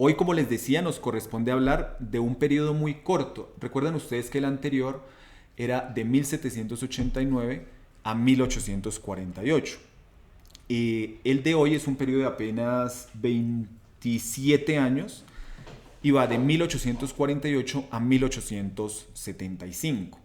Hoy, como les decía, nos corresponde hablar de un periodo muy corto. Recuerdan ustedes que el anterior era de 1789 a 1848. El de hoy es un periodo de apenas 27 años y va de 1848 a 1875.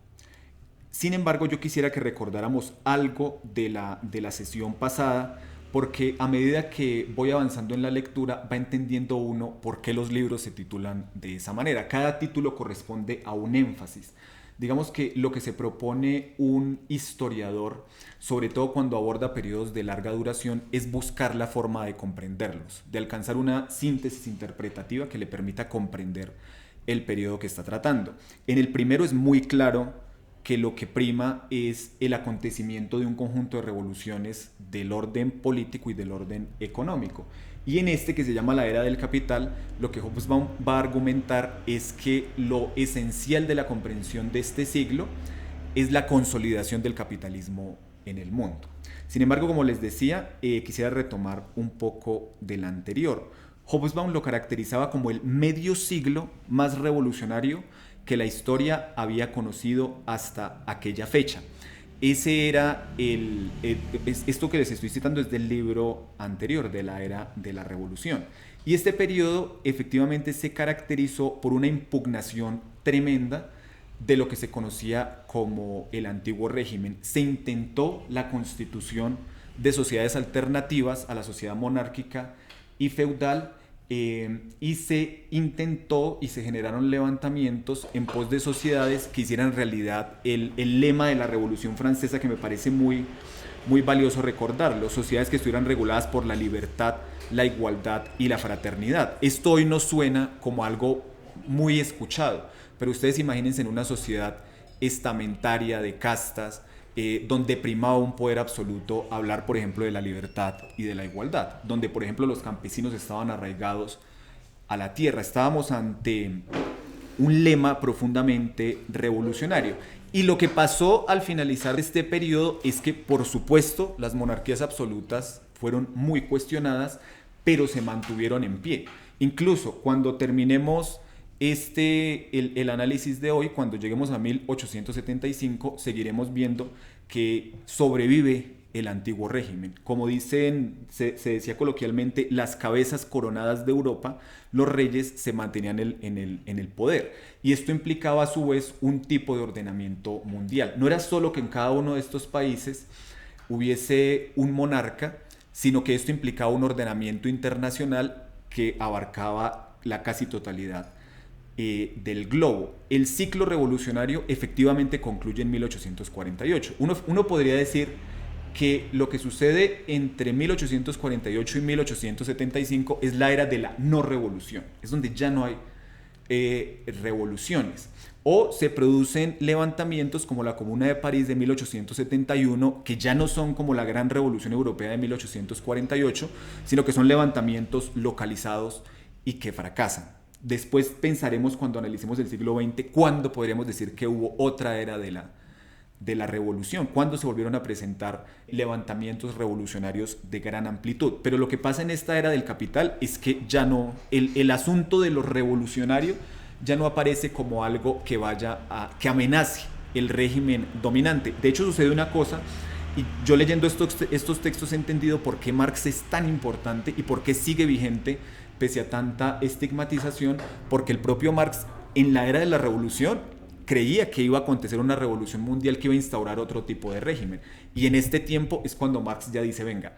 Sin embargo, yo quisiera que recordáramos algo de la sesión pasada, porque a medida que voy avanzando en la lectura va entendiendo uno por qué los libros se titulan de esa manera. Cada título corresponde a un énfasis. Digamos que lo que se propone un historiador, sobre todo cuando aborda periodos de larga duración, es buscar la forma de comprenderlos, de alcanzar una síntesis interpretativa que le permita comprender el periodo que está tratando. En el primero es muy claro que lo que prima es el acontecimiento de un conjunto de revoluciones del orden político y del orden económico. Y en este, que se llama la era del capital, lo que Hobsbawm va a argumentar es que lo esencial de la comprensión de este siglo es la consolidación del capitalismo en el mundo. Sin embargo, como les decía, quisiera retomar un poco del anterior. Hobsbawm lo caracterizaba como el medio siglo más revolucionario que la historia había conocido hasta aquella fecha. Ese era esto que les estoy citando es del libro anterior, de la era de la revolución. Y este periodo efectivamente se caracterizó por una impugnación tremenda de lo que se conocía como el antiguo régimen. Se intentó la constitución de sociedades alternativas a la sociedad monárquica y feudal, y se intentó y se generaron levantamientos en pos de sociedades que hicieran realidad el lema de la Revolución Francesa, que me parece muy valioso recordarlo: sociedades que estuvieran reguladas por la libertad, la igualdad y la fraternidad. Esto hoy nos suena como algo muy escuchado, pero ustedes imagínense en una sociedad estamentaria de castas, donde primaba un poder absoluto, hablar por ejemplo de la libertad y de la igualdad, donde por ejemplo los campesinos estaban arraigados a la tierra. Estábamos ante un lema profundamente revolucionario. Y lo que pasó al finalizar este periodo es que, por supuesto, las monarquías absolutas fueron muy cuestionadas, pero se mantuvieron en pie. Incluso cuando terminemos el análisis de hoy, cuando lleguemos a 1875, seguiremos viendo que sobrevive el antiguo régimen. Como se decía coloquialmente, las cabezas coronadas de Europa, los reyes se mantenían en el poder. Y esto implicaba a su vez un tipo de ordenamiento mundial. No era solo que en cada uno de estos países hubiese un monarca, sino que esto implicaba un ordenamiento internacional que abarcaba la casi totalidad del globo. El ciclo revolucionario efectivamente concluye en 1848. Uno podría decir que lo que sucede entre 1848 y 1875 es la era de la no revolución, es donde ya no hay revoluciones. O se producen levantamientos como la Comuna de París de 1871, que ya no son como la gran revolución europea de 1848, sino que son levantamientos localizados y que fracasan. Después pensaremos, cuando analicemos el siglo XX, cuándo podríamos decir que hubo otra era de la revolución, cuándo se volvieron a presentar levantamientos revolucionarios de gran amplitud. Pero lo que pasa en esta era del capital es que ya no, el asunto de lo revolucionario ya no aparece como algo que amenace el régimen dominante. De hecho, sucede una cosa, y yo leyendo estos textos he entendido por qué Marx es tan importante y por qué sigue vigente pese a tanta estigmatización, porque el propio Marx, en la era de la revolución, creía que iba a acontecer una revolución mundial que iba a instaurar otro tipo de régimen. Y en este tiempo es cuando Marx ya dice, venga,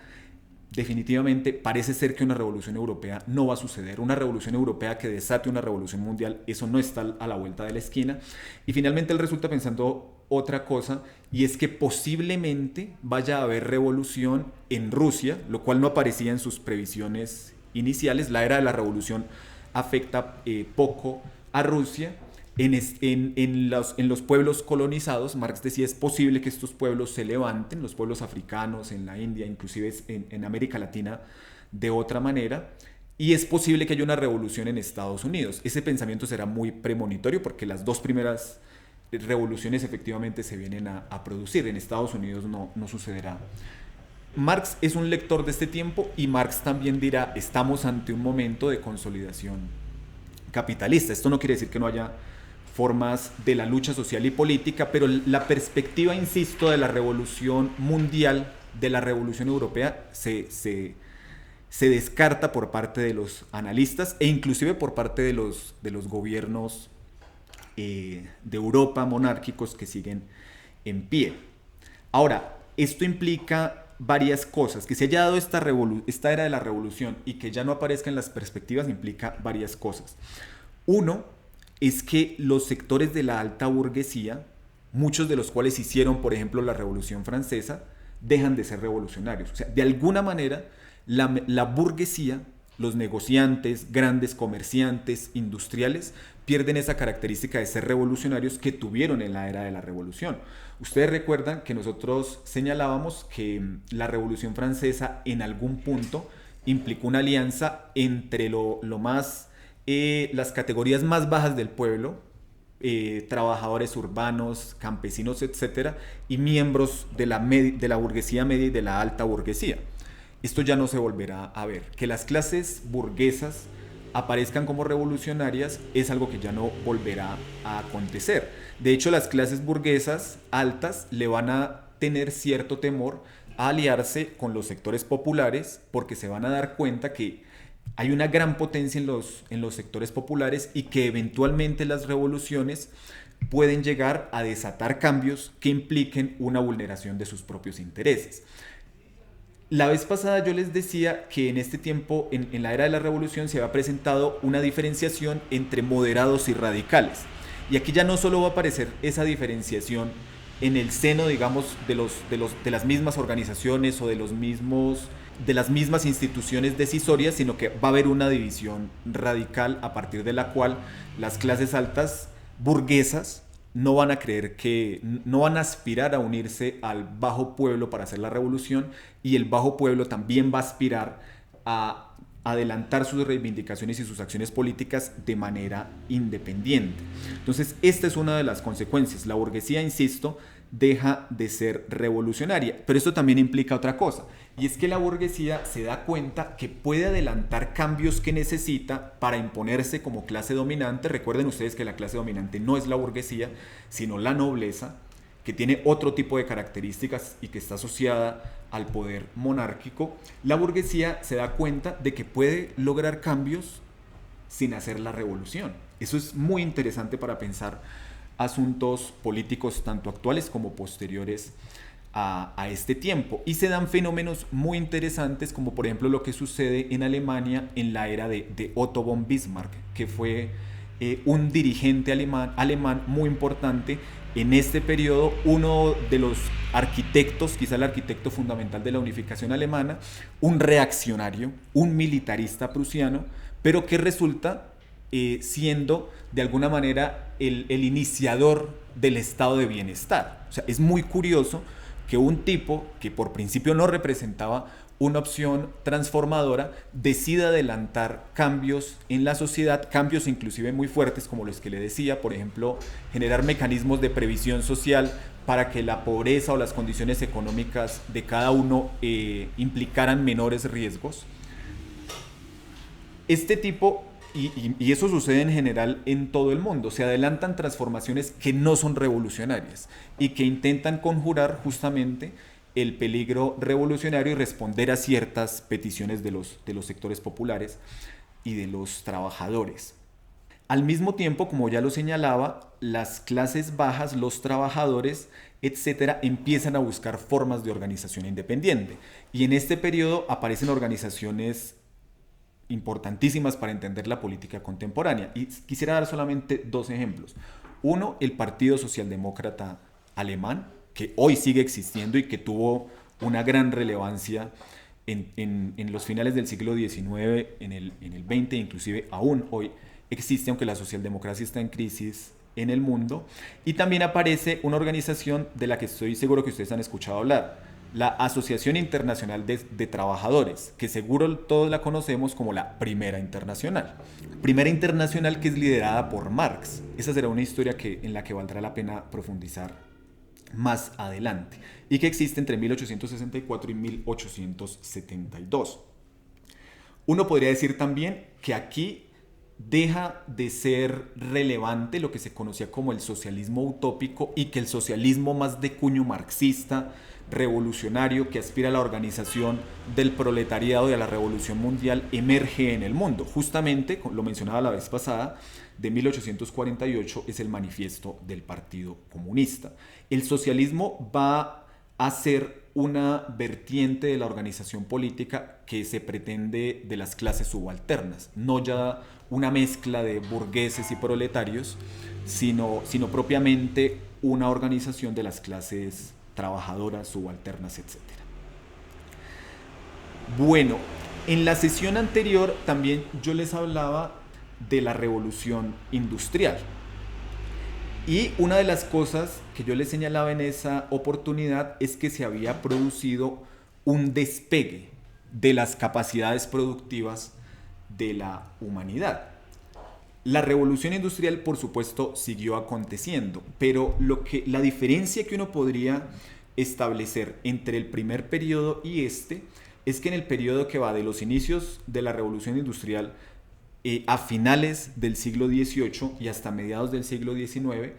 definitivamente parece ser que una revolución europea no va a suceder. Una revolución europea que desate una revolución mundial, eso no está a la vuelta de la esquina. Y finalmente él resulta pensando otra cosa, y es que posiblemente vaya a haber revolución en Rusia, lo cual no aparecía en sus previsiones iniciales. La era de la revolución afecta poco a Rusia. En los pueblos colonizados, Marx decía, es posible que estos pueblos se levanten, los pueblos africanos en la India, inclusive en América Latina, de otra manera, y es posible que haya una revolución en Estados Unidos. Ese pensamiento será muy premonitorio porque las dos primeras revoluciones efectivamente se vienen a producir. En Estados Unidos no sucederá Marx es un lector de este tiempo y Marx también dirá, estamos ante un momento de consolidación capitalista. Esto no quiere decir que no haya formas de la lucha social y política, pero la perspectiva, insisto, de la revolución mundial, de la revolución europea, se descarta por parte de los analistas e inclusive por parte de los gobiernos de Europa monárquicos que siguen en pie. Ahora, esto implica varias cosas. Que se haya dado esta era de la revolución y que ya no aparezca en las perspectivas implica varias cosas. Uno es que los sectores de la alta burguesía, muchos de los cuales hicieron, por ejemplo, la Revolución Francesa, dejan de ser revolucionarios. O sea, de alguna manera, la burguesía, los negociantes, grandes comerciantes, industriales, pierden esa característica de ser revolucionarios que tuvieron en la era de la revolución. Ustedes recuerdan que nosotros señalábamos que la Revolución Francesa en algún punto implicó una alianza entre las categorías más bajas del pueblo, trabajadores urbanos, campesinos, etcétera, y miembros de la burguesía media y de la alta burguesía. Esto ya no se volverá a ver. Que las clases burguesas aparezcan como revolucionarias es algo que ya no volverá a acontecer. De hecho, las clases burguesas altas le van a tener cierto temor a aliarse con los sectores populares porque se van a dar cuenta que hay una gran potencia en los sectores populares y que eventualmente las revoluciones pueden llegar a desatar cambios que impliquen una vulneración de sus propios intereses. La vez pasada yo les decía que en este tiempo, en la era de la revolución, se había presentado una diferenciación entre moderados y radicales. Y aquí ya no solo va a aparecer esa diferenciación en el seno, digamos, de las mismas organizaciones o de las mismas instituciones decisorias, sino que va a haber una división radical a partir de la cual las clases altas burguesas no van a aspirar a unirse al bajo pueblo para hacer la revolución, y el bajo pueblo también va a aspirar a adelantar sus reivindicaciones y sus acciones políticas de manera independiente. Entonces, esta es una de las consecuencias. La burguesía, insisto, deja de ser revolucionaria, pero esto también implica otra cosa, y es que la burguesía se da cuenta que puede adelantar cambios que necesita para imponerse como clase dominante. Recuerden ustedes que la clase dominante no es la burguesía, sino la nobleza, que tiene otro tipo de características y que está asociada al poder monárquico. La burguesía se da cuenta de que puede lograr cambios sin hacer la revolución. Eso es muy interesante para pensar asuntos políticos tanto actuales como posteriores a este tiempo. Y se dan fenómenos muy interesantes, como por ejemplo lo que sucede en Alemania en la era de Otto von Bismarck, que fue un dirigente alemán muy importante en este periodo, uno de los arquitectos, quizá el arquitecto fundamental de la unificación alemana, un reaccionario, un militarista prusiano, pero que resulta siendo de alguna manera el iniciador del estado de bienestar. O sea, es muy curioso que un tipo que por principio no representaba una opción transformadora decida adelantar cambios en la sociedad, cambios inclusive muy fuertes como los que le decía, por ejemplo, generar mecanismos de previsión social para que la pobreza o las condiciones económicas de cada uno implicaran menores riesgos. Este tipo, y eso sucede en general en todo el mundo, se adelantan transformaciones que no son revolucionarias y que intentan conjurar justamente el peligro revolucionario y responder a ciertas peticiones de los sectores populares y de los trabajadores. Al mismo tiempo, como ya lo señalaba, las clases bajas, los trabajadores, etcétera, empiezan a buscar formas de organización independiente. Y en este periodo aparecen organizaciones importantísimas para entender la política contemporánea. Y quisiera dar solamente dos ejemplos. Uno, el Partido Socialdemócrata Alemán, que hoy sigue existiendo y que tuvo una gran relevancia en los finales del siglo XIX, en el XX, inclusive aún hoy existe, aunque la socialdemocracia está en crisis en el mundo. Y también aparece una organización de la que estoy seguro que ustedes han escuchado hablar, la Asociación Internacional de Trabajadores, que seguro todos la conocemos como la Primera Internacional. Primera Internacional que es liderada por Marx. Esa será una historia en la que valdrá la pena profundizar más adelante y que existe entre 1864 y 1872. Uno podría decir también que aquí deja de ser relevante lo que se conocía como el socialismo utópico y que el socialismo más de cuño marxista, revolucionario, que aspira a la organización del proletariado y a la revolución mundial, emerge en el mundo. Justamente, lo mencionaba la vez pasada, de 1848 es el manifiesto del Partido Comunista. El socialismo va a ser una vertiente de la organización política que se pretende de las clases subalternas, no ya una mezcla de burgueses y proletarios, sino propiamente una organización de las clases trabajadoras, subalternas, etcétera. Bueno, en la sesión anterior también yo les hablaba de la revolución industrial. Y una de las cosas que yo les señalaba en esa oportunidad es que se había producido un despegue de las capacidades productivas de la humanidad. La revolución industrial, por supuesto, siguió aconteciendo, pero la diferencia que uno podría establecer entre el primer periodo y este es que en el periodo que va de los inicios de la revolución industrial a finales del siglo XVIII y hasta mediados del siglo XIX,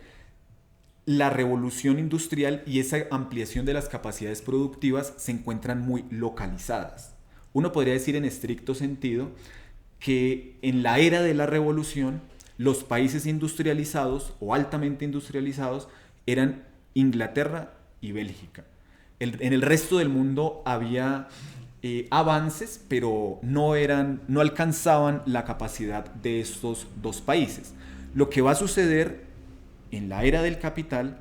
la revolución industrial y esa ampliación de las capacidades productivas se encuentran muy localizadas. Uno podría decir en estricto sentido que en la era de la revolución los países industrializados o altamente industrializados eran Inglaterra y Bélgica. En el resto del mundo había avances, pero no alcanzaban la capacidad de estos dos países. Lo que va a suceder en la era del capital,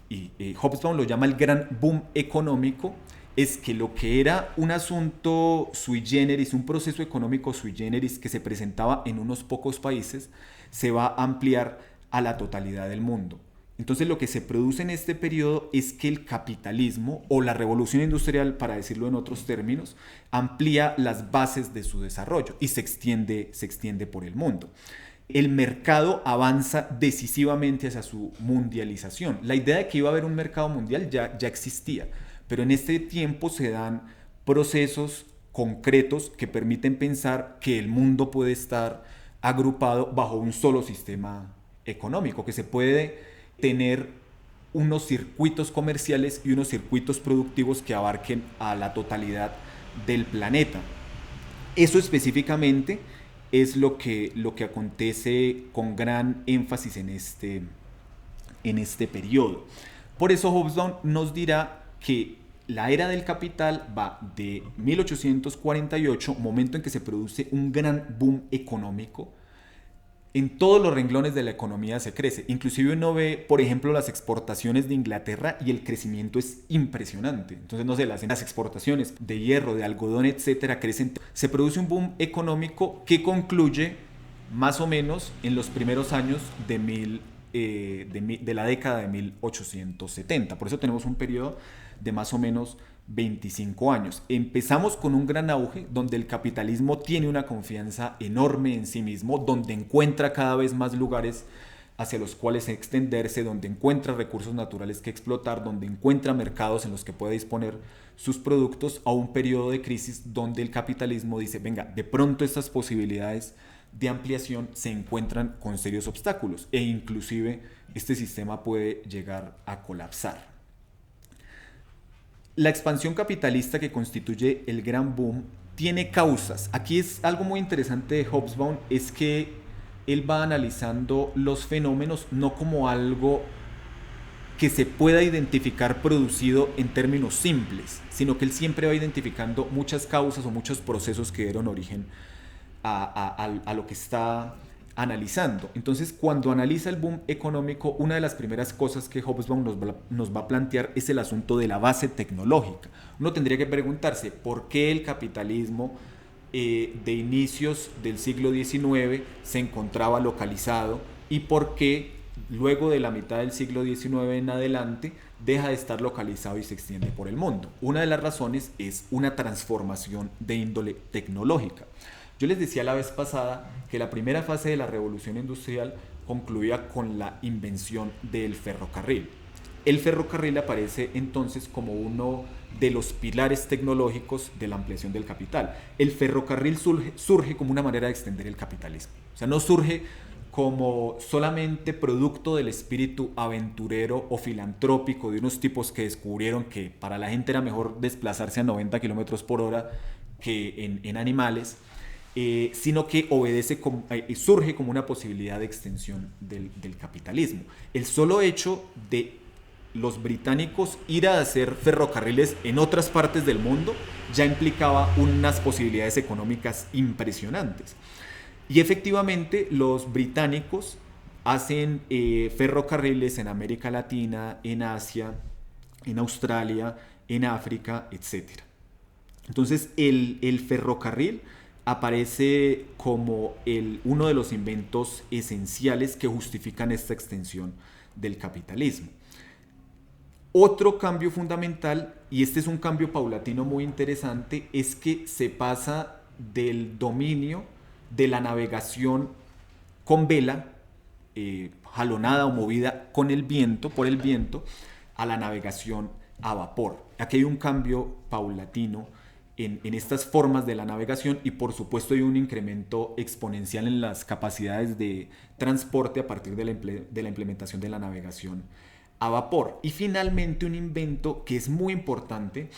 y Hobsbawm lo llama el gran boom económico, es que lo que era un asunto sui generis, un proceso económico sui generis que se presentaba en unos pocos países, se va a ampliar a la totalidad del mundo. Entonces lo que se produce en este periodo es que el capitalismo o la revolución industrial, para decirlo en otros términos, amplía las bases de su desarrollo y se extiende por el mundo. El mercado avanza decisivamente hacia su mundialización. La idea de que iba a haber un mercado mundial ya existía, pero en este tiempo se dan procesos concretos que permiten pensar que el mundo puede estar agrupado bajo un solo sistema económico, que se puede tener unos circuitos comerciales y unos circuitos productivos que abarquen a la totalidad del planeta. Eso específicamente es lo que acontece con gran énfasis en este periodo. Por eso Hobsbawm nos dirá que la era del capital va de 1848, momento en que se produce un gran boom económico. En todos los renglones de la economía se crece. Inclusive uno ve, por ejemplo, las exportaciones de Inglaterra y el crecimiento es impresionante. Entonces, no sé, las exportaciones de hierro, de algodón, etcétera, crecen. Se produce un boom económico que concluye más o menos en los primeros años de la década de 1870. Por eso tenemos un periodo de más o menos 25 años. Empezamos con un gran auge donde el capitalismo tiene una confianza enorme en sí mismo, donde encuentra cada vez más lugares hacia los cuales extenderse, donde encuentra recursos naturales que explotar, donde encuentra mercados en los que puede disponer sus productos, a un periodo de crisis donde el capitalismo dice, venga, de pronto estas posibilidades de ampliación se encuentran con serios obstáculos e inclusive este sistema puede llegar a colapsar. La expansión capitalista que constituye el gran boom tiene causas. Aquí es algo muy interesante de Hobsbawm, es que él va analizando los fenómenos no como algo que se pueda identificar producido en términos simples, sino que él siempre va identificando muchas causas o muchos procesos que dieron origen a lo que está analizando. Entonces, cuando analiza el boom económico, una de las primeras cosas que Hobsbawm nos va a plantear es el asunto de la base tecnológica. Uno tendría que preguntarse por qué el capitalismo de inicios del siglo XIX se encontraba localizado y por qué luego de la mitad del siglo XIX en adelante deja de estar localizado y se extiende por el mundo. Una de las razones es una transformación de índole tecnológica. Yo les decía la vez pasada que la primera fase de la revolución industrial concluía con la invención del ferrocarril. el ferrocarril aparece entonces como uno de los pilares tecnológicos de la ampliación del capital. El ferrocarril surge como una manera de extender el capitalismo. O sea, no surge como solamente producto del espíritu aventurero o filantrópico de unos tipos que descubrieron que para la gente era mejor desplazarse a 90 kilómetros por hora que en animales, sino que surge como una posibilidad de extensión del capitalismo. El solo hecho de los británicos ir a hacer ferrocarriles en otras partes del mundo ya implicaba unas posibilidades económicas impresionantes. Y efectivamente los británicos hacen ferrocarriles en América Latina, en Asia, en Australia, en África, etc. Entonces el ferrocarril aparece como uno de los inventos esenciales que justifican esta extensión del capitalismo. Otro cambio fundamental, y este es un cambio paulatino muy interesante, es que se pasa del dominio de la navegación con vela, jalonada o movida con el viento, por el viento, a la navegación a vapor. Aquí hay un cambio paulatino en estas formas de la navegación y por supuesto hay un incremento exponencial en las capacidades de transporte a partir de la implementación de la navegación a vapor. Y finalmente un invento que es muy importante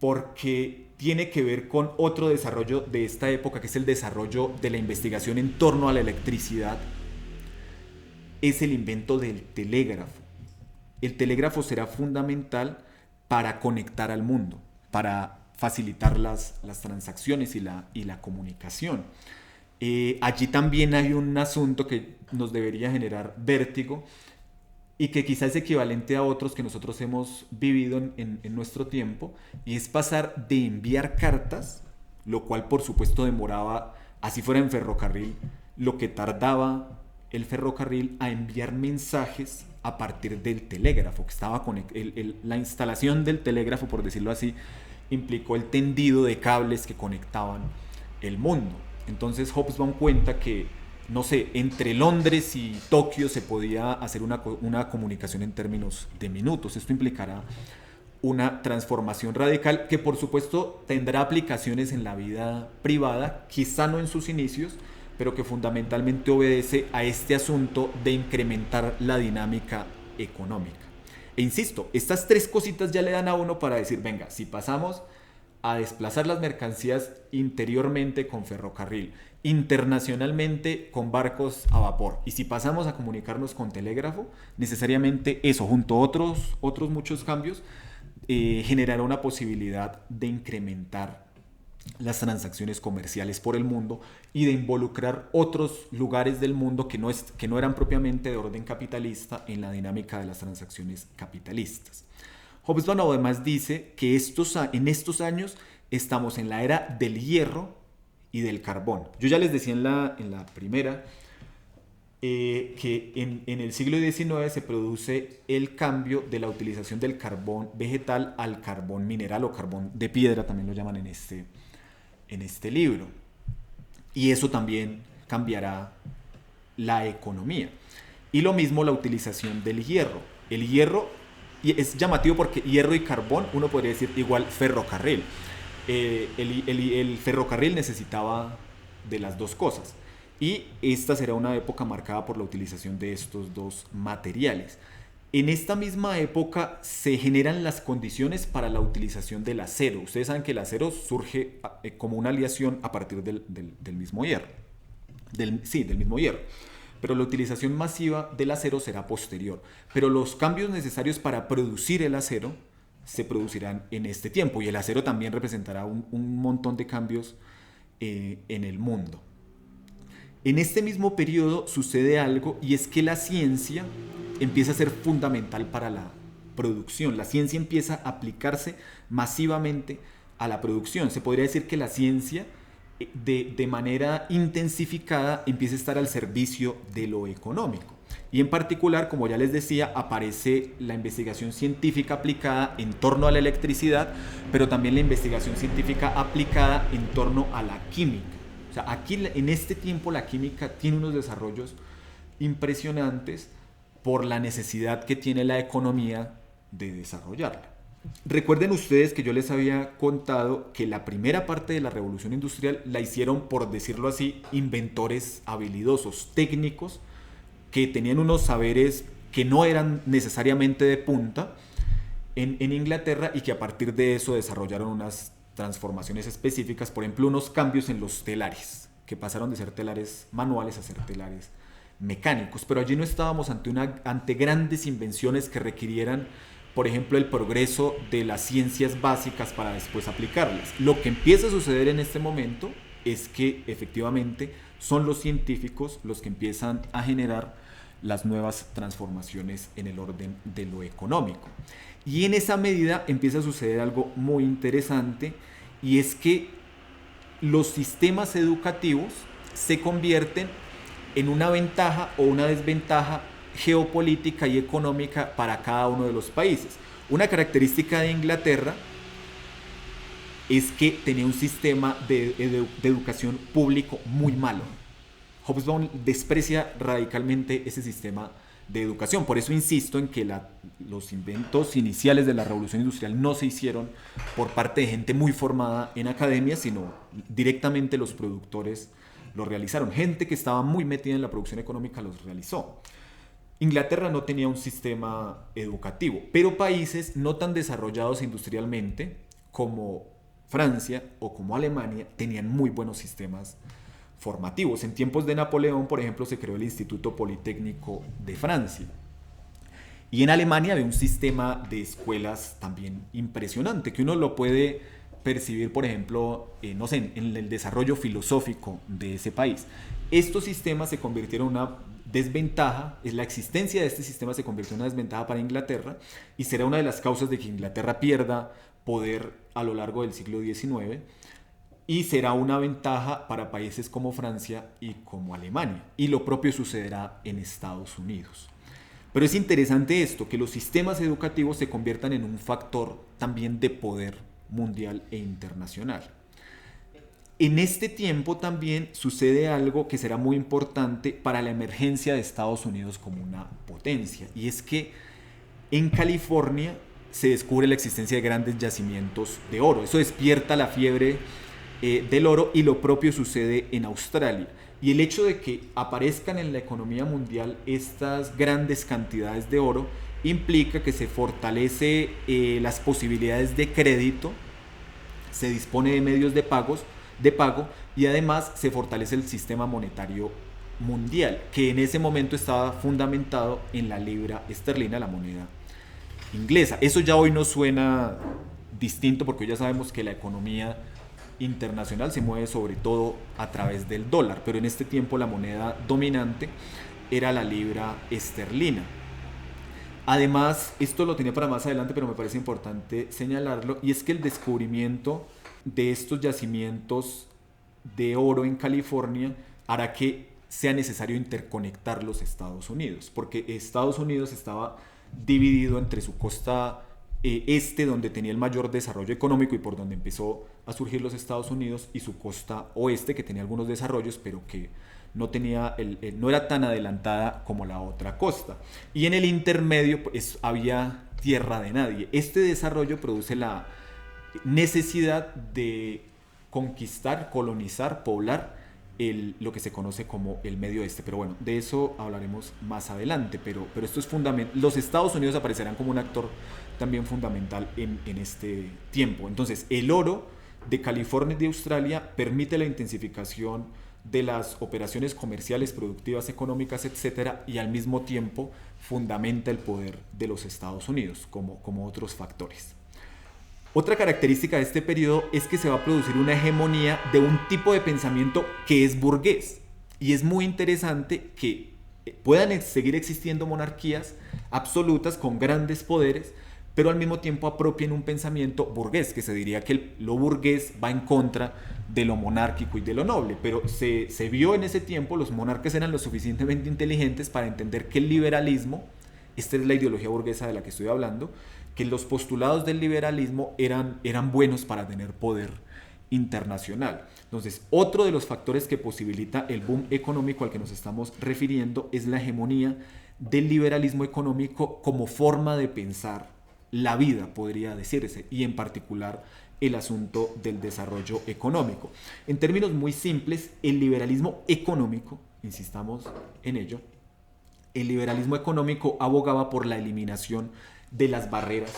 porque tiene que ver con otro desarrollo de esta época, que es el desarrollo de la investigación en torno a la electricidad, es el invento del telégrafo. El telégrafo será fundamental para conectar al mundo, para facilitar las transacciones y la comunicación. Allí también hay un asunto que nos debería generar vértigo y que quizás es equivalente a otros que nosotros hemos vivido en nuestro tiempo, y es pasar de enviar cartas, lo cual por supuesto demoraba, así fuera en ferrocarril, lo que tardaba el ferrocarril, a enviar mensajes a partir del telégrafo, que estaba la instalación del telégrafo, por decirlo así, implicó el tendido de cables que conectaban el mundo. Entonces Hobsbawm cuenta que, no sé, entre Londres y Tokio se podía hacer una comunicación en términos de minutos. Esto implicará una transformación radical que por supuesto tendrá aplicaciones en la vida privada, quizá no en sus inicios, pero que fundamentalmente obedece a este asunto de incrementar la dinámica económica. E insisto, estas tres cositas ya le dan a uno para decir, venga, si pasamos a desplazar las mercancías interiormente con ferrocarril, internacionalmente con barcos a vapor, y si pasamos a comunicarnos con telégrafo, necesariamente eso, junto a otros muchos cambios, generará una posibilidad de incrementar las transacciones comerciales por el mundo y de involucrar otros lugares del mundo que no eran propiamente de orden capitalista en la dinámica de las transacciones capitalistas. Hobsbawm además dice que en estos años estamos en la era del hierro y del carbón. Yo ya les decía en la primera que en el siglo XIX se produce el cambio de la utilización del carbón vegetal al carbón mineral o carbón de piedra, también lo llaman en este libro. Y eso también cambiará la economía. Y lo mismo la utilización del hierro. El hierro, y es llamativo porque hierro y carbón, uno podría decir igual ferrocarril. El ferrocarril necesitaba de las dos cosas. Y esta será una época marcada por la utilización de estos dos materiales. En esta misma época se generan las condiciones para la utilización del acero. Ustedes saben que el acero surge como una aleación a partir del mismo hierro. Del mismo hierro. Pero la utilización masiva del acero será posterior. Pero los cambios necesarios para producir el acero se producirán en este tiempo. Y el acero también representará un montón de cambios en el mundo. En este mismo periodo sucede algo, y es que la ciencia empieza a ser fundamental para la producción. La ciencia empieza a aplicarse masivamente a la producción. Se podría decir que la ciencia de manera intensificada empieza a estar al servicio de lo económico. Y en particular, como ya les decía, aparece la investigación científica aplicada en torno a la electricidad, pero también la investigación científica aplicada en torno a la química. O sea, aquí en este tiempo la química tiene unos desarrollos impresionantes por la necesidad que tiene la economía de desarrollarla. Recuerden ustedes que yo les había contado que la primera parte de la revolución industrial la hicieron, por decirlo así, inventores habilidosos, técnicos, que tenían unos saberes que no eran necesariamente de punta en Inglaterra, y que a partir de eso desarrollaron unas transformaciones específicas, por ejemplo, unos cambios en los telares, que pasaron de ser telares manuales a ser telares mecánicos. Pero allí no estábamos ante grandes invenciones que requirieran, por ejemplo, el progreso de las ciencias básicas para después aplicarlas. Lo que empieza a suceder en este momento es que efectivamente son los científicos los que empiezan a generar las nuevas transformaciones en el orden de lo económico. Y en esa medida empieza a suceder algo muy interesante, y es que los sistemas educativos se convierten en una ventaja o una desventaja geopolítica y económica para cada uno de los países. Una característica de Inglaterra es que tenía un sistema de educación público muy malo. Hobsbawm desprecia radicalmente ese sistema de educación. Por eso insisto en que los inventos iniciales de la revolución industrial no se hicieron por parte de gente muy formada en academia, sino directamente los productores lo realizaron. Gente que estaba muy metida en la producción económica los realizó. Inglaterra no tenía un sistema educativo, pero países no tan desarrollados industrialmente como Francia o como Alemania tenían muy buenos sistemas formativos. En tiempos de Napoleón, por ejemplo, se creó el Instituto Politécnico de Francia. Y en Alemania había un sistema de escuelas también impresionante, que uno lo puede percibir, por ejemplo, no sé, en el desarrollo filosófico de ese país. Estos sistemas se convirtieron en una desventaja, la existencia de este sistema se convirtió en una desventaja para Inglaterra, y será una de las causas de que Inglaterra pierda poder a lo largo del siglo XIX, y será una ventaja para países como Francia y como Alemania. Y lo propio sucederá en Estados Unidos. Pero es interesante esto, que los sistemas educativos se conviertan en un factor también de poder mundial e internacional. En este tiempo también sucede algo que será muy importante para la emergencia de Estados Unidos como una potencia, y es que en California se descubre la existencia de grandes yacimientos de oro. Eso despierta la fiebre del oro, y lo propio sucede en Australia. Y el hecho de que aparezcan en la economía mundial estas grandes cantidades de oro implica que se fortalece las posibilidades de crédito, se dispone de medios de pago, y además se fortalece el sistema monetario mundial, que en ese momento estaba fundamentado en la libra esterlina, la moneda inglesa. Eso ya hoy nos suena distinto, porque hoy ya sabemos que la economía internacional se mueve sobre todo a través del dólar, pero en este tiempo la moneda dominante era la libra esterlina. Además, esto lo tenía para más adelante, pero me parece importante señalarlo, y es que el descubrimiento de estos yacimientos de oro en California hará que sea necesario interconectar los Estados Unidos, porque Estados Unidos estaba dividido entre su costa este, donde tenía el mayor desarrollo económico y por donde empezó a surgir los Estados Unidos, y su costa oeste, que tenía algunos desarrollos, pero que no era tan adelantada como la otra costa. Y en el intermedio pues, había tierra de nadie. Este desarrollo produce la necesidad de conquistar, colonizar, poblar lo que se conoce como el Medio Oeste. Pero bueno, de eso hablaremos más adelante. Pero esto es fundamental. Los Estados Unidos aparecerán como un actor también fundamental en este tiempo. Entonces, el oro de California y de Australia permite la intensificación de las operaciones comerciales, productivas, económicas, etcétera, y al mismo tiempo fundamenta el poder de los Estados Unidos, como otros factores. Otra característica de este periodo es que se va a producir una hegemonía de un tipo de pensamiento que es burgués. Y es muy interesante que puedan seguir existiendo monarquías absolutas con grandes poderes, pero al mismo tiempo apropien un pensamiento burgués, que se diría que lo burgués va en contra de lo monárquico y de lo noble. Pero se vio en ese tiempo, los monarcas eran lo suficientemente inteligentes para entender que el liberalismo, esta es la ideología burguesa de la que estoy hablando, que los postulados del liberalismo eran buenos para tener poder internacional. Entonces, otro de los factores que posibilita el boom económico al que nos estamos refiriendo es la hegemonía del liberalismo económico como forma de pensar la vida, podría decirse, y en particular el asunto del desarrollo económico. En términos muy simples, el liberalismo económico, insistamos en ello, el liberalismo económico abogaba por la eliminación de las barreras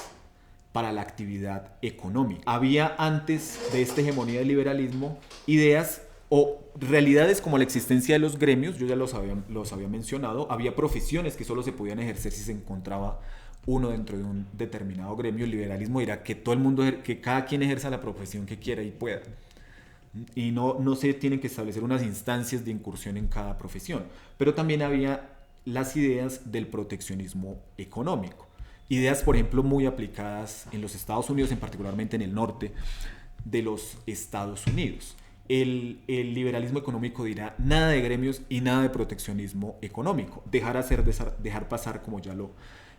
para la actividad económica. Había antes de esta hegemonía del liberalismo ideas o realidades como la existencia de los gremios, yo ya los había mencionado, había profesiones que solo se podían ejercer si se encontraba uno dentro de un determinado gremio. El liberalismo dirá que todo el mundo, que cada quien ejerza la profesión que quiera y pueda. Y no se tienen que establecer unas instancias de incursión en cada profesión. Pero también había las ideas del proteccionismo económico. Ideas, por ejemplo, muy aplicadas en los Estados Unidos, en particularmente en el norte de los Estados Unidos. El liberalismo económico dirá nada de gremios y nada de proteccionismo económico. Dejar pasar, como ya lo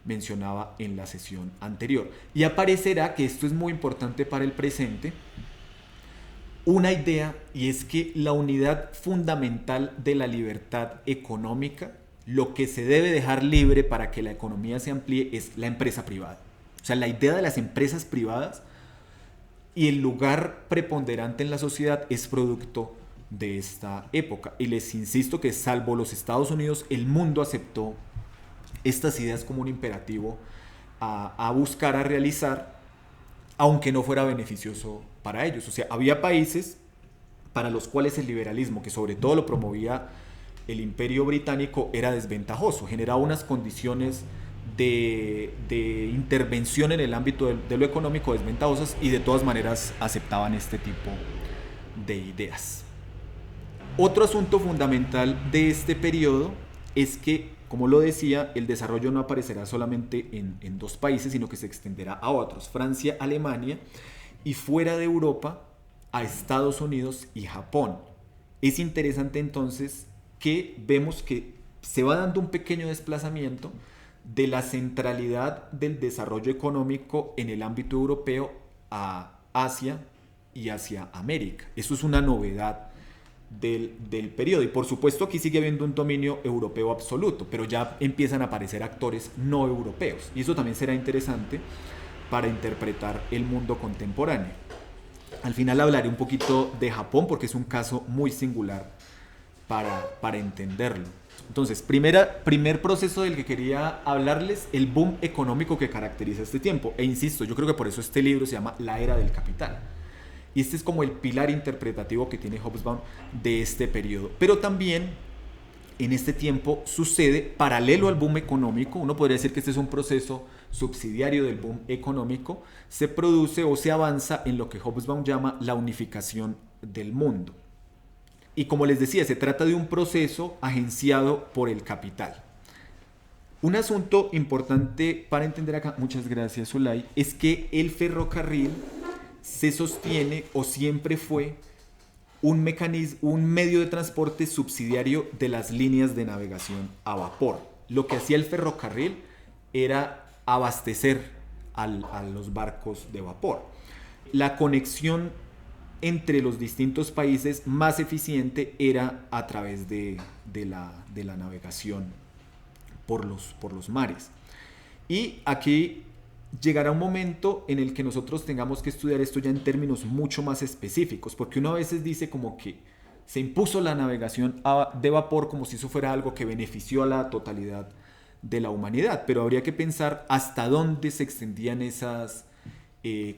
mencionaba en la sesión anterior. Y aparecerá, que esto es muy importante para el presente, una idea, y es que la unidad fundamental de la libertad económica, lo que se debe dejar libre para que la economía se amplíe, es la empresa privada. O sea, la idea de las empresas privadas y el lugar preponderante en la sociedad es producto de esta época. Y les insisto que salvo los Estados Unidos, el mundo aceptó estas ideas como un imperativo a buscar, a realizar, aunque no fuera beneficioso para ellos. O sea, había países para los cuales el liberalismo, que sobre todo lo promovía el Imperio Británico, era desventajoso, generaba unas condiciones de intervención en el ámbito de lo económico desventajosas, y de todas maneras aceptaban este tipo de ideas. Otro asunto fundamental de este periodo es que, como lo decía, el desarrollo no aparecerá solamente en dos países, sino que se extenderá a otros: Francia, Alemania, y fuera de Europa a Estados Unidos y Japón. Es interesante entonces que vemos que se va dando un pequeño desplazamiento de la centralidad del desarrollo económico en el ámbito europeo a Asia y hacia América. Eso es una novedad del periodo, y por supuesto aquí sigue habiendo un dominio europeo absoluto, pero ya empiezan a aparecer actores no europeos, y eso también será interesante para interpretar el mundo contemporáneo. Al final hablaré un poquito de Japón porque es un caso muy singular para entenderlo. Entonces, primer proceso del que quería hablarles, el boom económico que caracteriza este tiempo. E insisto, yo creo que por eso este libro se llama La Era del Capital. Y este es como el pilar interpretativo que tiene Hobsbawm de este periodo. Pero también en este tiempo sucede, paralelo al boom económico, uno podría decir que este es un proceso subsidiario del boom económico, se produce o se avanza en lo que Hobsbawm llama la unificación del mundo. Y como les decía, se trata de un proceso agenciado por el capital. Un asunto importante para entender acá, muchas gracias Zulay, es que el ferrocarril se sostiene o siempre fue un medio de transporte subsidiario de las líneas de navegación a vapor. Lo que hacía el ferrocarril era abastecer a los barcos de vapor. La conexión entre los distintos países más eficiente era a través de la navegación por los mares. Y aquí llegará un momento en el que nosotros tengamos que estudiar esto ya en términos mucho más específicos, porque uno a veces dice como que se impuso la navegación de vapor como si eso fuera algo que benefició a la totalidad de la humanidad, pero habría que pensar hasta dónde se extendían esas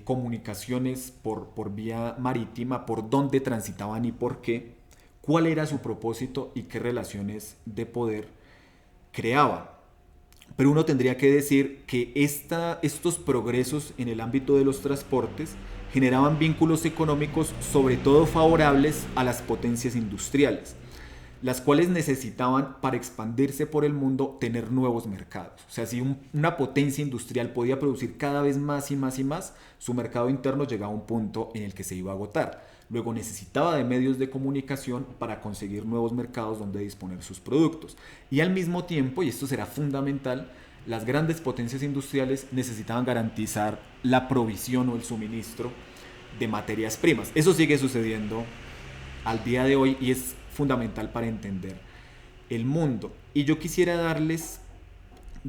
comunicaciones por vía marítima, por dónde transitaban y por qué, cuál era su propósito y qué relaciones de poder creaban. Pero uno tendría que decir que estos progresos en el ámbito de los transportes generaban vínculos económicos sobre todo favorables a las potencias industriales, las cuales necesitaban, para expandirse por el mundo, tener nuevos mercados. O sea, si una potencia industrial podía producir cada vez más y más y más, su mercado interno llegaba a un punto en el que se iba a agotar. Luego necesitaba de medios de comunicación para conseguir nuevos mercados donde disponer sus productos. Y al mismo tiempo, y esto será fundamental, las grandes potencias industriales necesitaban garantizar la provisión o el suministro de materias primas. Eso sigue sucediendo al día de hoy y es fundamental para entender el mundo. Y yo quisiera darles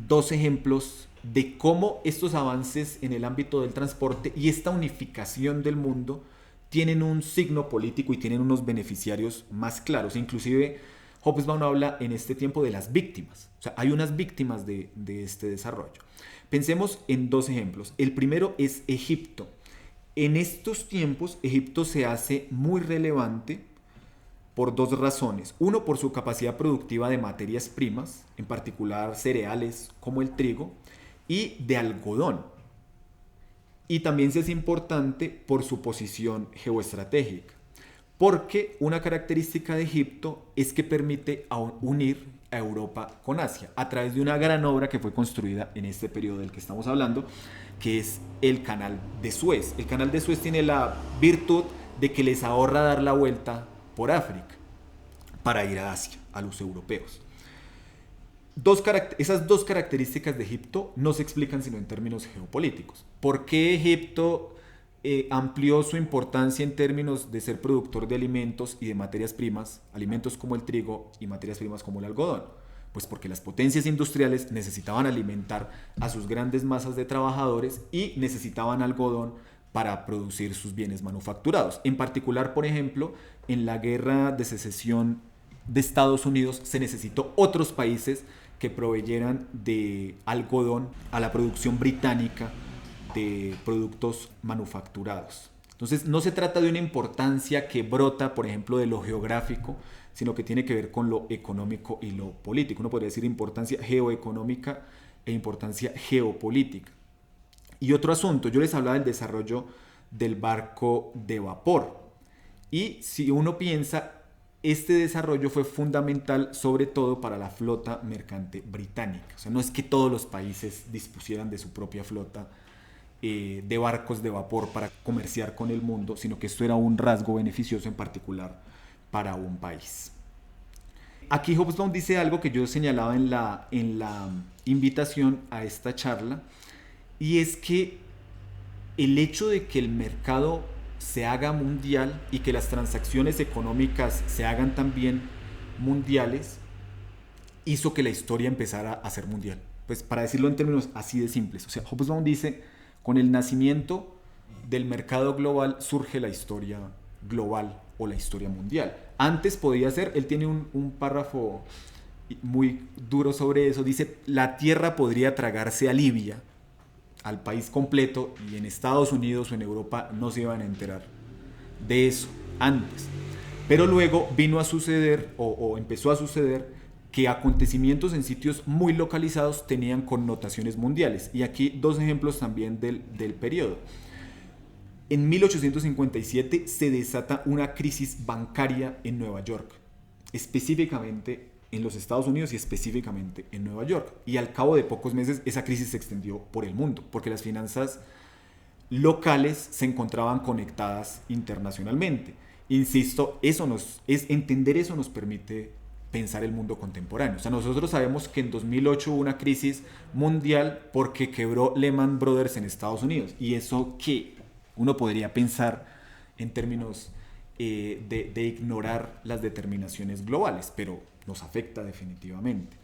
dos ejemplos de cómo estos avances en el ámbito del transporte y esta unificación del mundo tienen un signo político y tienen unos beneficiarios más claros. Inclusive Hobsbawm habla en este tiempo de las víctimas. O sea, hay unas víctimas de este desarrollo. Pensemos en dos ejemplos. El primero es Egipto. En estos tiempos, Egipto se hace muy relevante por dos razones. Uno, por su capacidad productiva de materias primas, en particular cereales como el trigo, y de algodón. Y también se hace importante por su posición geoestratégica, porque una característica de Egipto es que permite unir a Europa con Asia a través de una gran obra que fue construida en este periodo del que estamos hablando, que es el Canal de Suez. El Canal de Suez tiene la virtud de que les ahorra dar la vuelta por África para ir a Asia, a los europeos. Esas dos características de Egipto no se explican sino en términos geopolíticos. ¿Por qué Egipto amplió su importancia en términos de ser productor de alimentos y de materias primas, alimentos como el trigo y materias primas como el algodón? Pues porque las potencias industriales necesitaban alimentar a sus grandes masas de trabajadores y necesitaban algodón para producir sus bienes manufacturados. En particular, por ejemplo, en la guerra de secesión de Estados Unidos se necesitó otros países que proveyeran de algodón a la producción británica de productos manufacturados. Entonces no se trata de una importancia que brota, por ejemplo, de lo geográfico, sino que tiene que ver con lo económico y lo político. Uno podría decir importancia geoeconómica e importancia geopolítica. Y otro asunto, yo les hablaba del desarrollo del barco de vapor. Y si uno piensa, este desarrollo fue fundamental sobre todo para la flota mercante británica. O sea, no es que todos los países dispusieran de su propia flota de barcos de vapor para comerciar con el mundo, sino que esto era un rasgo beneficioso en particular para un país. Aquí Hobsbawm dice algo que yo señalaba en la invitación a esta charla, y es que el hecho de que el mercado se haga mundial y que las transacciones económicas se hagan también mundiales hizo que la historia empezara a ser mundial. Pues para decirlo en términos así de simples, o sea, Hobsbawm dice, con el nacimiento del mercado global surge la historia global o la historia mundial. Antes podía ser, él tiene un párrafo muy duro sobre eso, dice, la tierra podría tragarse a Libia, al país completo, y en Estados Unidos o en Europa no se iban a enterar de eso antes. Pero luego vino a suceder, o empezó a suceder, que acontecimientos en sitios muy localizados tenían connotaciones mundiales. Y aquí dos ejemplos también del periodo. En 1857 se desata una crisis bancaria en Nueva York, específicamente en los Estados Unidos y específicamente en Nueva York. Y al cabo de pocos meses esa crisis se extendió por el mundo, porque las finanzas locales se encontraban conectadas internacionalmente. Insisto, entender eso nos permite pensar el mundo contemporáneo. O sea, nosotros sabemos que en 2008 hubo una crisis mundial porque quebró Lehman Brothers en Estados Unidos. Y eso que uno podría pensar en términos de ignorar las determinaciones globales, pero nos afecta definitivamente.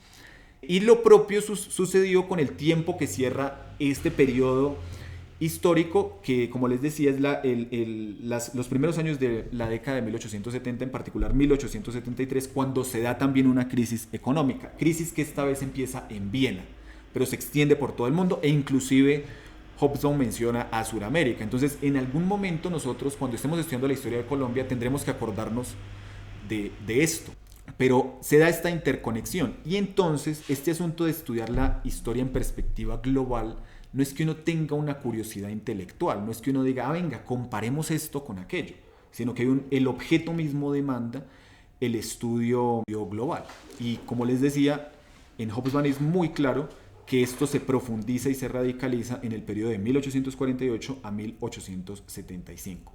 Y lo propio sucedió con el tiempo que cierra este periodo histórico, que como les decía es los primeros años de la década de 1870, en particular 1873, cuando se da también una crisis económica, crisis que esta vez empieza en Viena, pero se extiende por todo el mundo e inclusive Hobsbawm menciona a Sudamérica. Entonces, en algún momento nosotros, cuando estemos estudiando la historia de Colombia, tendremos que acordarnos de esto. Pero se da esta interconexión y entonces este asunto de estudiar la historia en perspectiva global no es que uno tenga una curiosidad intelectual, no es que uno diga, venga, comparemos esto con aquello, sino que el objeto mismo demanda el estudio global. Y como les decía, en Hobsbawm es muy claro que esto se profundiza y se radicaliza en el periodo de 1848 a 1875.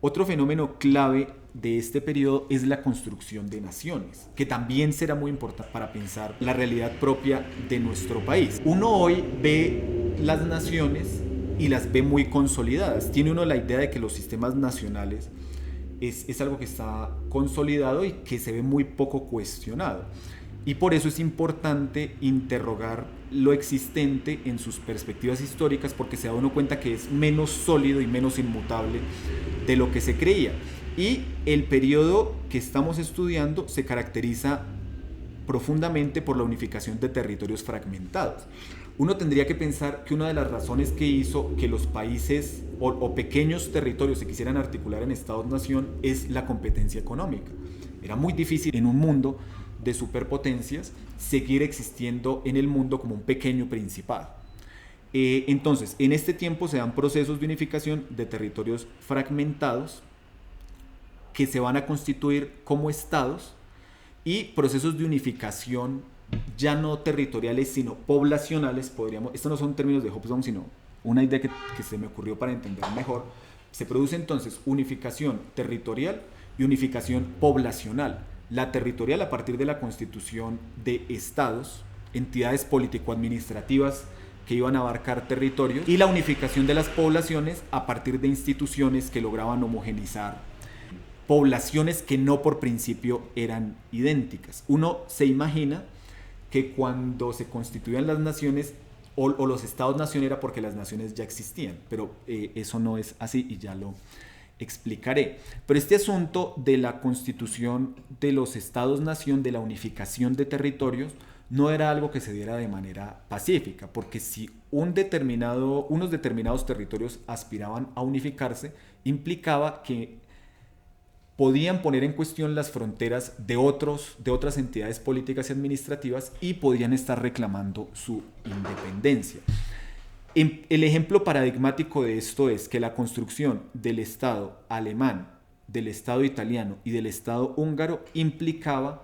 Otro fenómeno clave de este periodo es la construcción de naciones, que también será muy importante para pensar la realidad propia de nuestro país. Uno hoy ve las naciones y las ve muy consolidadas. Tiene uno la idea de que los sistemas nacionales es algo que está consolidado y que se ve muy poco cuestionado. Y por eso es importante interrogar lo existente en sus perspectivas históricas, porque se da uno cuenta que es menos sólido y menos inmutable de lo que se creía. Y el periodo que estamos estudiando se caracteriza profundamente por la unificación de territorios fragmentados. Uno tendría que pensar que una de las razones que hizo que los países o pequeños territorios se quisieran articular en estados-nación es la competencia económica. Era muy difícil en un mundo de superpotencias seguir existiendo en el mundo como un pequeño principado. Entonces, en este tiempo se dan procesos de unificación de territorios fragmentados que se van a constituir como estados, y procesos de unificación ya no territoriales sino poblacionales, estos no son términos de Hobsbawm sino una idea que se me ocurrió para entender mejor. Se produce entonces unificación territorial y unificación poblacional. La territorial a partir de la constitución de estados, entidades político-administrativas que iban a abarcar territorios, y la unificación de las poblaciones a partir de instituciones que lograban homogenizar poblaciones que no por principio eran idénticas. Uno se imagina que cuando se constituían las naciones o los estados-nación era porque las naciones ya existían, pero eso no es así y ya lo explicaré. Pero este asunto de la constitución de los estados-nación, de la unificación de territorios, no era algo que se diera de manera pacífica, porque si unos determinados territorios aspiraban a unificarse, implicaba que podían poner en cuestión las fronteras de otras entidades políticas y administrativas y podían estar reclamando su independencia. El ejemplo paradigmático de esto es que la construcción del Estado alemán, del Estado italiano y del Estado húngaro implicaba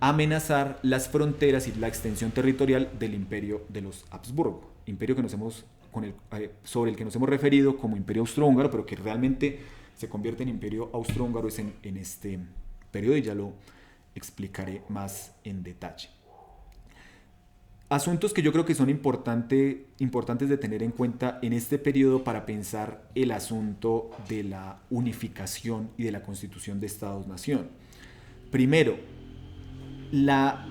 amenazar las fronteras y la extensión territorial del imperio de los Habsburgo, imperio que sobre el que nos hemos referido como imperio austrohúngaro, pero que realmente se convierte en imperio austrohúngaro en este periodo, y ya lo explicaré más en detalle. Asuntos que yo creo que son importantes de tener en cuenta en este periodo para pensar el asunto de la unificación y de la constitución de Estados-nación. Primero, la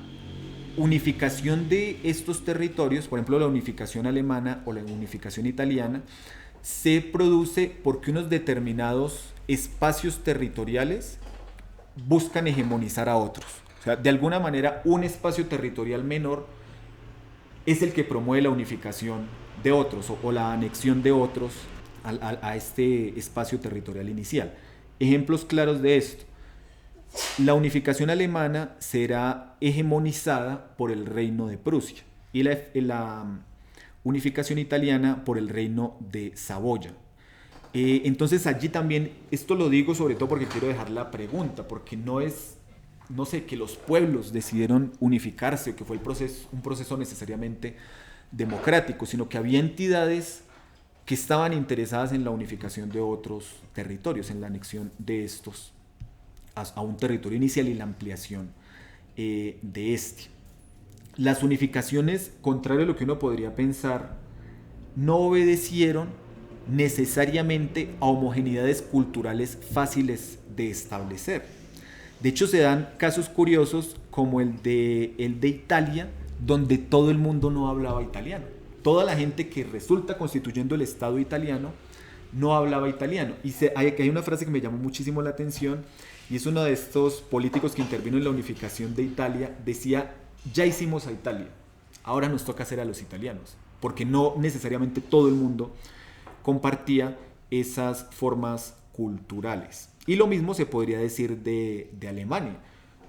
unificación de estos territorios, por ejemplo la unificación alemana o la unificación italiana, se produce porque unos determinados espacios territoriales buscan hegemonizar a otros. O sea, de alguna manera un espacio territorial menor es el que promueve la unificación de otros o la anexión de otros a este espacio territorial inicial. Ejemplos claros de esto: la unificación alemana será hegemonizada por el reino de Prusia y la unificación italiana por el reino de Saboya. Entonces allí también, esto lo digo sobre todo porque quiero dejar la pregunta, porque no sé, que los pueblos decidieron unificarse o que fue un proceso necesariamente democrático, sino que había entidades que estaban interesadas en la unificación de otros territorios, en la anexión de estos a un territorio inicial y la ampliación de este. Las unificaciones, contrario a lo que uno podría pensar, no obedecieron necesariamente a homogeneidades culturales fáciles de establecer. De hecho, se dan casos curiosos como el de Italia, donde todo el mundo no hablaba italiano. Toda la gente que resulta constituyendo el Estado italiano no hablaba italiano. Y hay una frase que me llamó muchísimo la atención, y es uno de estos políticos que intervino en la unificación de Italia. Decía: ya hicimos a Italia, ahora nos toca hacer a los italianos, porque no necesariamente todo el mundo compartía esas formas culturales. Y lo mismo se podría decir de Alemania.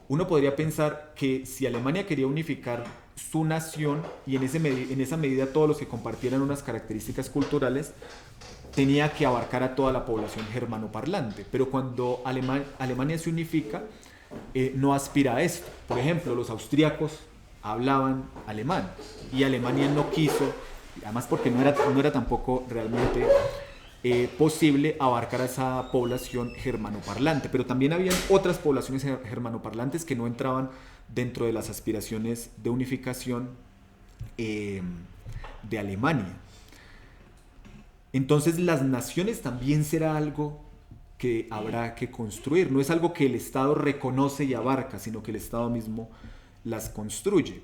Uno podría pensar que si Alemania quería unificar su nación y en esa medida todos los que compartieran unas características culturales, tenía que abarcar a toda la población germanoparlante. Pero cuando Alemania se unifica, no aspira a esto. Por ejemplo, los austríacos hablaban alemán y Alemania no quiso, además porque no era tampoco realmente posible abarcar a esa población germanoparlante. Pero también habían otras poblaciones germanoparlantes que no entraban dentro de las aspiraciones de unificación de Alemania. Entonces las naciones también será algo que habrá que construir. No es algo que el Estado reconoce y abarca, sino que el Estado mismo las construye.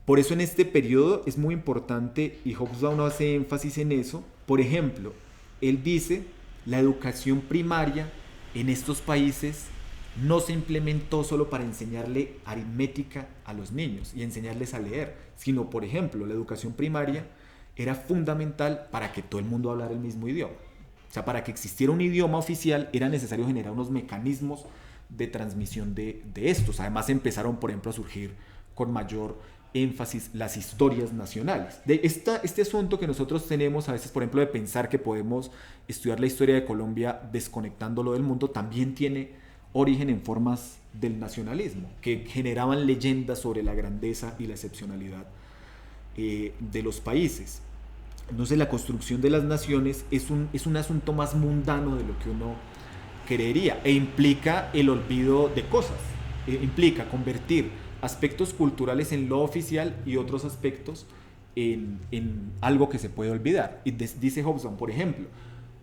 Por eso en este periodo es muy importante, y Hobsbawm hace énfasis en eso. Por ejemplo, él dice, la educación primaria en estos países no se implementó solo para enseñarle aritmética a los niños y enseñarles a leer, sino, por ejemplo, la educación primaria era fundamental para que todo el mundo hablara el mismo idioma. O sea, para que existiera un idioma oficial era necesario generar unos mecanismos de transmisión de estos. Además empezaron, por ejemplo, a surgir con mayor énfasis las historias nacionales. Este asunto que nosotros tenemos a veces, por ejemplo, de pensar que podemos estudiar la historia de Colombia desconectándolo del mundo, también tiene origen en formas del nacionalismo, que generaban leyendas sobre la grandeza y la excepcionalidad de los países. Entonces la construcción de las naciones es un asunto más mundano de lo que uno creería, e implica el olvido de cosas, implica convertir aspectos culturales en lo oficial y otros aspectos en algo que se puede olvidar. Y dice Hobsbawm, por ejemplo,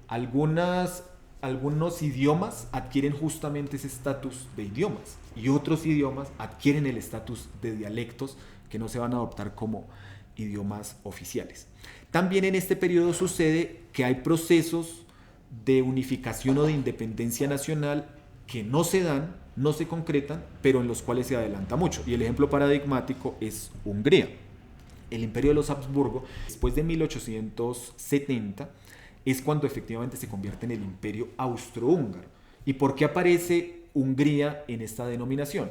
algunos idiomas adquieren justamente ese estatus de idiomas y otros idiomas adquieren el estatus de dialectos que no se van a adoptar como idiomas oficiales. También en este periodo sucede que hay procesos de unificación o de independencia nacional que no se dan, no se concretan, pero en los cuales se adelanta mucho. Y el ejemplo paradigmático es Hungría. El imperio de los Habsburgo, después de 1870, es cuando efectivamente se convierte en el imperio austrohúngaro. ¿Y por qué aparece Hungría en esta denominación?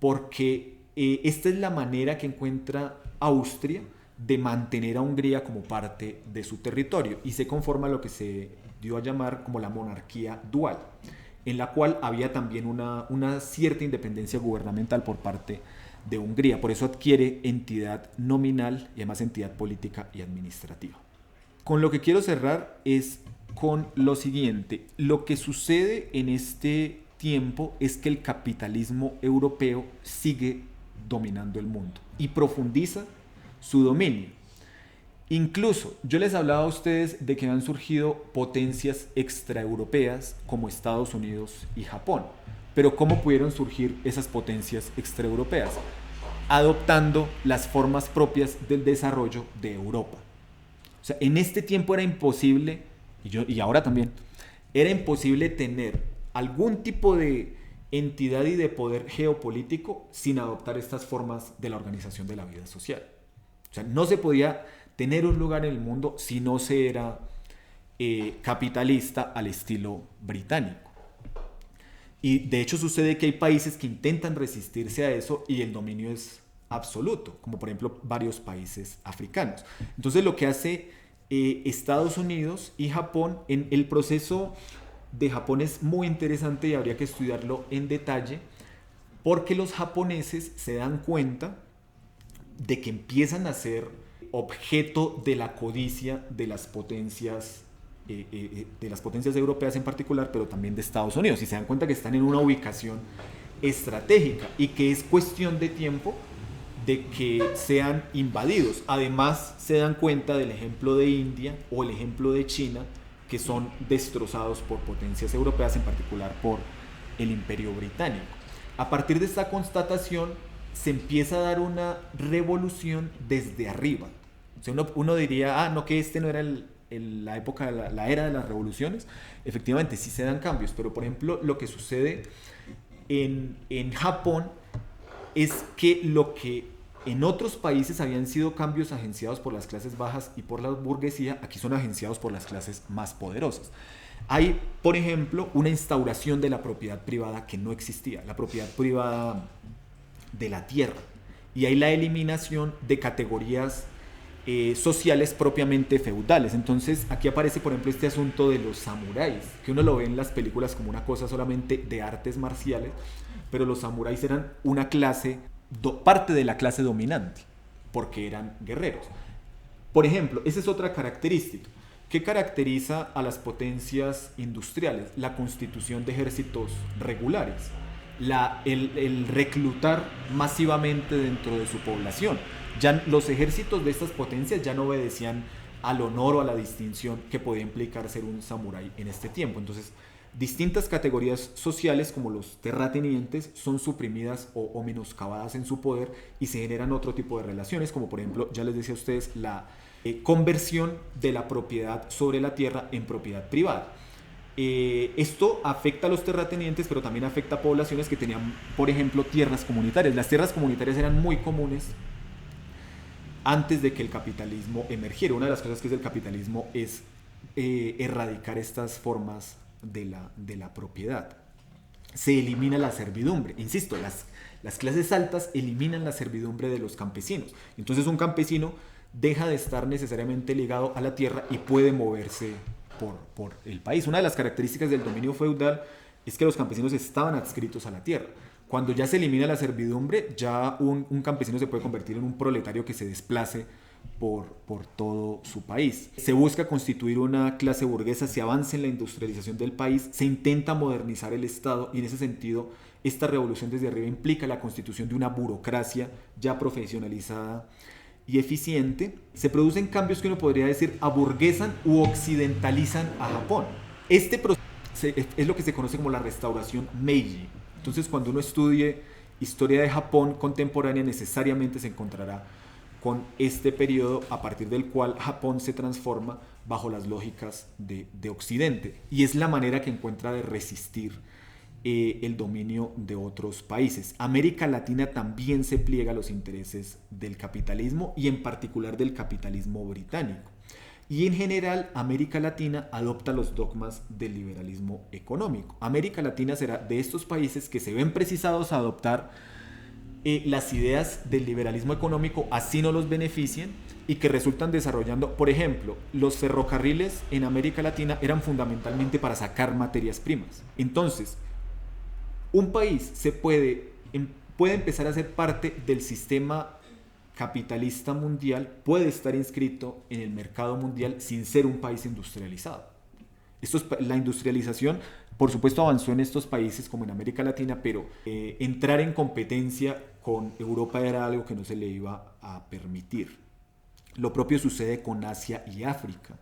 Porque esta es la manera que encuentra Austria de mantener a Hungría como parte de su territorio, y se conforma lo que se dio a llamar como la monarquía dual, en la cual había también una cierta independencia gubernamental por parte de Hungría. Por eso adquiere entidad nominal y además entidad política y administrativa. Con lo que quiero cerrar es con lo siguiente. Lo que sucede en este tiempo es que el capitalismo europeo sigue dominando el mundo y profundiza su dominio. Incluso yo les hablaba a ustedes de que han surgido potencias extraeuropeas como Estados Unidos y Japón. Pero ¿cómo pudieron surgir esas potencias extraeuropeas? Adoptando las formas propias del desarrollo de Europa. O sea, en este tiempo era imposible, y ahora también, era imposible tener algún tipo de entidad y de poder geopolítico sin adoptar estas formas de la organización de la vida social. O sea, no se podía tener un lugar en el mundo si no se era capitalista al estilo británico. Y de hecho sucede que hay países que intentan resistirse a eso y el dominio es absoluto, como por ejemplo varios países africanos. Entonces lo que hace Estados Unidos y Japón, en el proceso de Japón es muy interesante y habría que estudiarlo en detalle, porque los japoneses se dan cuenta de que empiezan a ser objeto de la codicia de las potencias europeas en particular, pero también de Estados Unidos, y se dan cuenta que están en una ubicación estratégica y que es cuestión de tiempo de que sean invadidos. Además se dan cuenta del ejemplo de India o el ejemplo de China, que son destrozados por potencias europeas, en particular por el Imperio Británico. A partir de esta constatación se empieza a dar una revolución desde arriba. O sea, uno diría, no, que no era la época, la era de las revoluciones. Efectivamente, sí se dan cambios, pero por ejemplo, lo que sucede en Japón es que lo que en otros países habían sido cambios agenciados por las clases bajas y por la burguesía, aquí son agenciados por las clases más poderosas. Hay, por ejemplo, una instauración de la propiedad privada que no existía, la propiedad privada de la tierra, y hay la eliminación de categorías sociales propiamente feudales. Entonces aquí aparece por ejemplo este asunto de los samuráis, que uno lo ve en las películas como una cosa solamente de artes marciales, pero los samuráis eran una clase, parte de la clase dominante, porque eran guerreros. Por ejemplo, esa es otra característica. ¿Qué caracteriza a las potencias industriales? La constitución de ejércitos regulares, el reclutar masivamente dentro de su población. Ya los ejércitos de estas potencias ya no obedecían al honor o a la distinción que podía implicar ser un samurái en este tiempo. Entonces distintas categorías sociales como los terratenientes son suprimidas o menoscabadas en su poder y se generan otro tipo de relaciones, como por ejemplo, ya les decía a ustedes, la conversión de la propiedad sobre la tierra en propiedad privada. Esto afecta a los terratenientes, pero también afecta a poblaciones que tenían, por ejemplo, tierras comunitarias. Las tierras comunitarias eran muy comunes antes de que el capitalismo emergiera. Una de las cosas que es el capitalismo es erradicar estas formas de la propiedad. Se elimina la servidumbre. Insisto, las clases altas eliminan la servidumbre de los campesinos. Entonces un campesino deja de estar necesariamente ligado a la tierra y puede moverse por el país. Una de las características del dominio feudal es que los campesinos estaban adscritos a la tierra. Cuando ya se elimina la servidumbre, ya un campesino se puede convertir en un proletario que se desplace por todo su país. Se busca constituir una clase burguesa, se avanza en la industrialización del país, se intenta modernizar el Estado y en ese sentido esta revolución desde arriba implica la constitución de una burocracia ya profesionalizada y eficiente. Se producen cambios que uno podría decir aburguesan u occidentalizan a Japón. Este proceso es lo que se conoce como la restauración Meiji. Entonces, cuando uno estudie historia de Japón contemporánea, necesariamente se encontrará con este periodo a partir del cual Japón se transforma bajo las lógicas de Occidente. Y es la manera que encuentra de resistir el dominio de otros países. América Latina también se pliega a los intereses del capitalismo y en particular del capitalismo británico. Y en general, América Latina adopta los dogmas del liberalismo económico. América Latina será de estos países que se ven precisados a adoptar las ideas del liberalismo económico, así no los beneficien, y que resultan desarrollando, por ejemplo, los ferrocarriles en América Latina eran fundamentalmente para sacar materias primas. Entonces, un país puede empezar a ser parte del sistema capitalista mundial, puede estar inscrito en el mercado mundial sin ser un país industrializado. La industrialización, por supuesto, avanzó en estos países como en América Latina, pero entrar en competencia con Europa era algo que no se le iba a permitir. Lo propio sucede con Asia y África.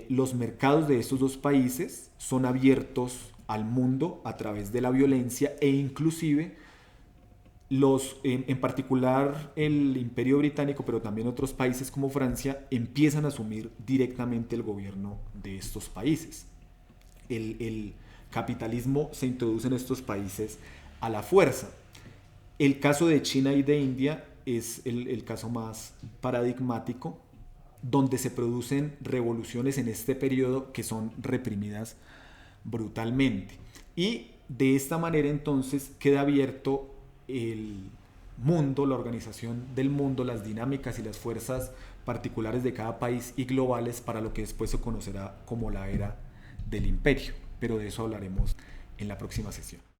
Los mercados de estos dos países son abiertos al mundo a través de la violencia e inclusive en particular el Imperio Británico, pero también otros países como Francia, empiezan a asumir directamente el gobierno de estos países. El capitalismo se introduce en estos países a la fuerza. El caso de China y de India es el caso más paradigmático, donde se producen revoluciones en este periodo que son reprimidas brutalmente. Y de esta manera entonces queda abierto el mundo, la organización del mundo, las dinámicas y las fuerzas particulares de cada país y globales para lo que después se conocerá como la era del imperio. Pero de eso hablaremos en la próxima sesión.